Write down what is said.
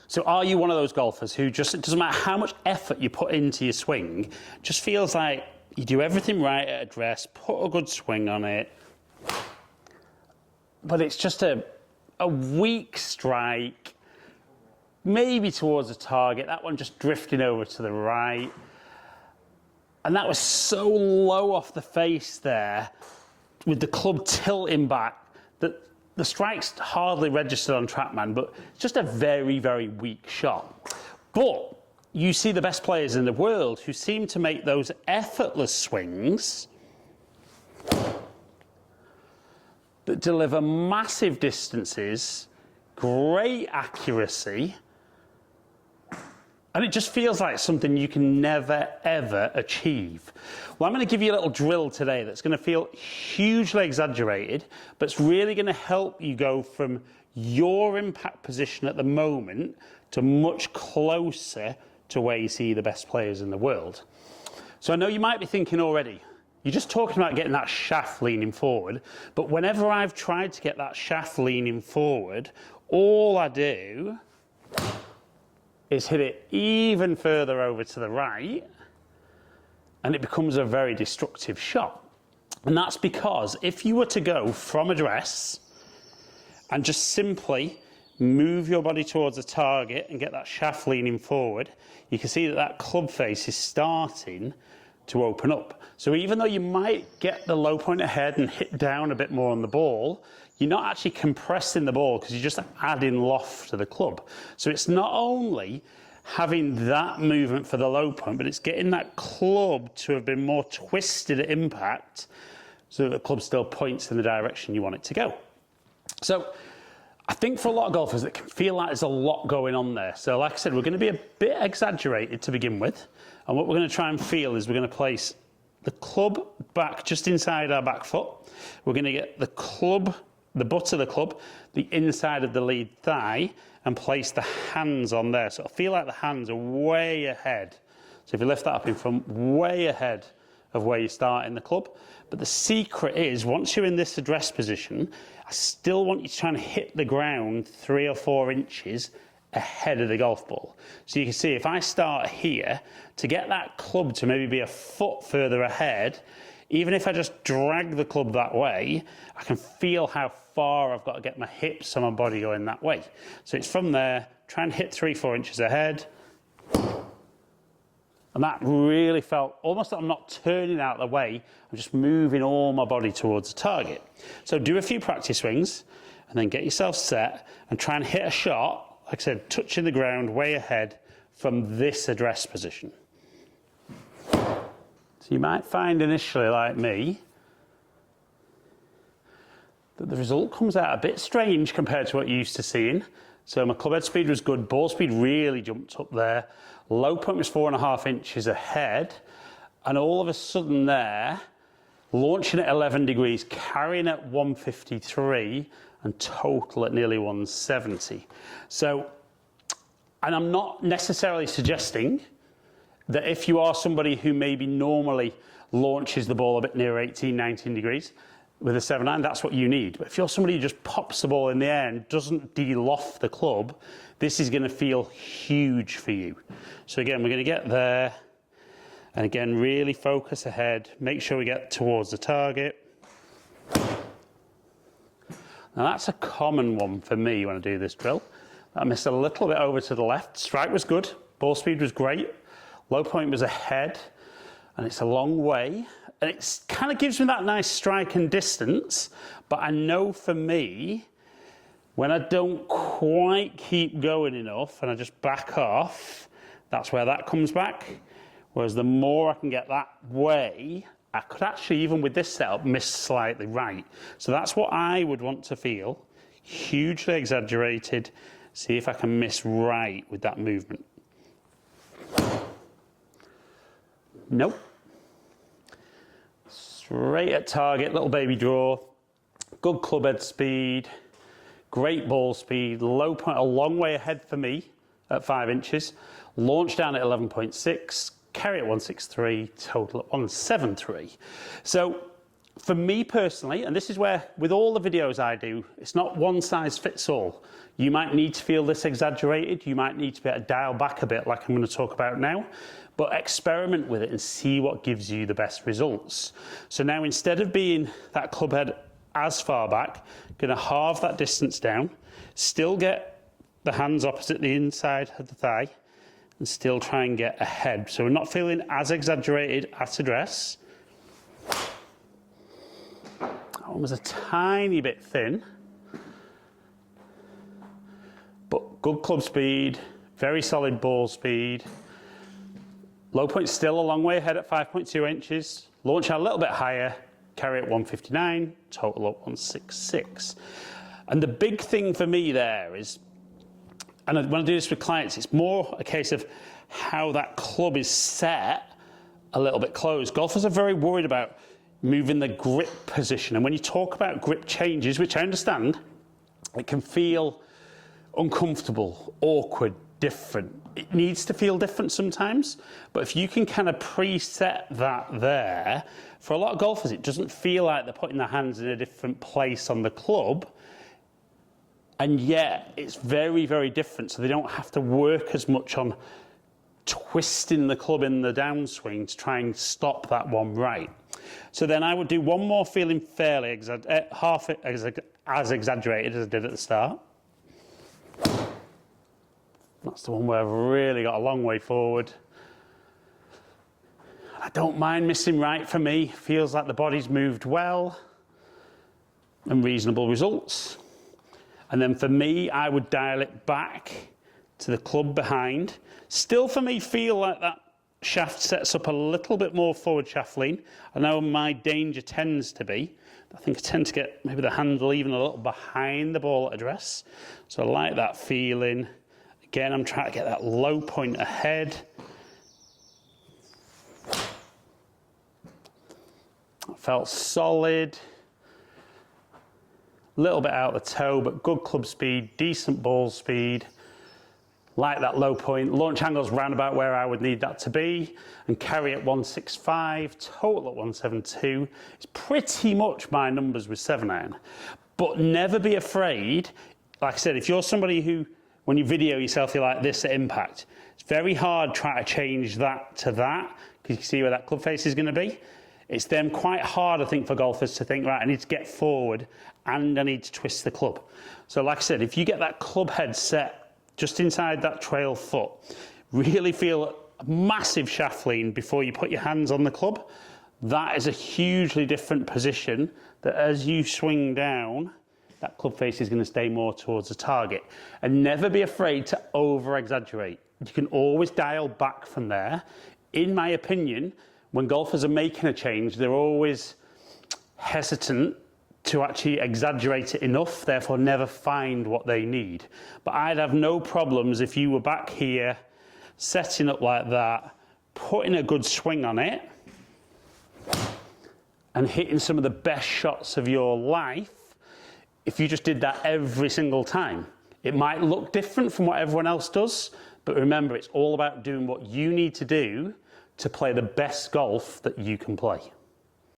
So are you one of those golfers who just, it doesn't matter how much effort you put into your swing, just feels like you do everything right at address, put a good swing on it, but it's just a weak strike, maybe towards the target, that one just drifting over to the right. And that was so low off the face there, with the club tilting back, that the strike's hardly registered on TrackMan, but it's just a very, very weak shot. But you see the best players in the world who seem to make those effortless swings that deliver massive distances, great accuracy, and it just feels like something you can never, ever achieve. Well, I'm going to give you a little drill today that's going to feel hugely exaggerated, but it's really going to help you go from your impact position at the moment to much closer to where you see the best players in the world. So I know you might be thinking already, you're just talking about getting that shaft leaning forward, but whenever I've tried to get that shaft leaning forward, all I do is hit it even further over to the right, and it becomes a very destructive shot. And that's because if you were to go from address and just simply move your body towards the target and get that shaft leaning forward, you can see that that club face is starting to open up. So even though you might get the low point ahead and hit down a bit more on the ball, you're not actually compressing the ball because you're just adding loft to the club. So it's not only having that movement for the low point, but it's getting that club to have been more twisted at impact so that the club still points in the direction you want it to go. So I think for a lot of golfers, it can feel like there's a lot going on there. So like I said, we're going to be a bit exaggerated to begin with. And what we're going to try and feel is we're going to place the club back just inside our back foot. We're going to get the club, the butt of the club, the inside of the lead thigh, and place the hands on there. So it'll feel like the hands are way ahead. So if you lift that up in front, way ahead of where you start in the club. But the secret is, once you're in this address position, I still want you to try and hit the ground 3 or 4 inches ahead of the golf ball. So you can see if I start here, to get that club to maybe be a foot further ahead, even if I just drag the club that way, I can feel how far I've got to get my hips and my body going that way. So it's from there, try and hit 3 or 4 inches ahead. And that really felt almost like I'm not turning out of the way, I'm just moving all my body towards the target. So do a few practice swings and then get yourself set and try and hit a shot, like I said, touching the ground way ahead from this address position. So you might find initially, like me, that the result comes out a bit strange compared to what you're used to seeing. So my club head speed was good, ball speed really jumped up there. Low point was 4.5 inches ahead. And all of a sudden there, launching at 11 degrees, carrying at 153 and total at nearly 170. So, and I'm not necessarily suggesting that if you are somebody who maybe normally launches the ball a bit near 18, 19 degrees, with a 7-iron, that's what you need. But if you're somebody who just pops the ball in the air and doesn't de-loft the club, this is going to feel huge for you. So again, we're going to get there, and again, really focus ahead, make sure we get towards the target. Now that's a common one for me when I do this drill. I missed a little bit over to the left. Strike was good, ball speed was great, low point was ahead, and it's a long way. And it kind of gives me that nice strike and distance, but I know for me, when I don't quite keep going enough and I just back off, that's where that comes back. Whereas the more I can get that way, I could actually, even with this setup, miss slightly right. So that's what I would want to feel, hugely exaggerated, see if I can miss right with that movement. Nope. Straight at target, little baby draw, good club head speed, great ball speed, low point a long way ahead for me at 5 inches, launch down at 11.6, carry at 163, total at 173. So For me personally, and this is where, with all the videos I do, it's not one size fits all. You might need to feel this exaggerated, you might need to be able to dial back a bit like I'm going to talk about now, but experiment with it and see what gives you the best results. So now, instead of being that club head as far back, going to halve that distance down, still get the hands opposite the inside of the thigh, and still try and get ahead. So we're not feeling as exaggerated at address. That one was a tiny bit thin, but good club speed, very solid ball speed. Low point still a long way ahead at 5.2 inches. Launch out a little bit higher, carry at 159, total at 166. And the big thing for me there is, and when I do this with clients, it's more a case of how that club is set a little bit closed. Golfers are very worried about moving the grip position. And when you talk about grip changes, which I understand, it can feel uncomfortable, awkward, different. It needs to feel different sometimes, but if you can kind of preset that there, for a lot of golfers, it doesn't feel like they're putting their hands in a different place on the club, and yet it's very, very different, so they don't have to work as much on twisting the club in the downswing to try and stop that one right. So then I would do one more feeling fairly half as exaggerated as I did at the start. That's the one where I've really got a long way forward. I don't mind missing right for me. Feels like the body's moved well and reasonable results. And then for me, I would dial it back to the club behind. Still for me, feel like that shaft sets up a little bit more forward shaft lean. I know my danger tends to be, I think I tend to get maybe the handle even a little behind the ball at address. So I like that feeling. Again, I'm trying to get that low point ahead. Felt solid. A little bit out the toe, but good club speed, decent ball speed. Like that low point. Launch angle's round about where I would need that to be. And carry at 165, total at 172. It's pretty much my numbers with 7-iron. But never be afraid. Like I said, if you're somebody who, when you video yourself, you're like this at impact, it's very hard trying to change that to that, because you can see where that club face is going to be. It's then quite hard, I think, for golfers to think, right, I need to get forward and I need to twist the club. So like I said, if you get that club head set just inside that trail foot, really feel a massive shaft lean before you put your hands on the club, that is a hugely different position that as you swing down, that club face is going to stay more towards the target. And never be afraid to over-exaggerate. You can always dial back from there. In my opinion, when golfers are making a change, they're always hesitant to actually exaggerate it enough, therefore never find what they need. But I'd have no problems if you were back here, setting up like that, putting a good swing on it, and hitting some of the best shots of your life if you just did that every single time. It might look different from what everyone else does, but remember, it's all about doing what you need to do to play the best golf that you can play.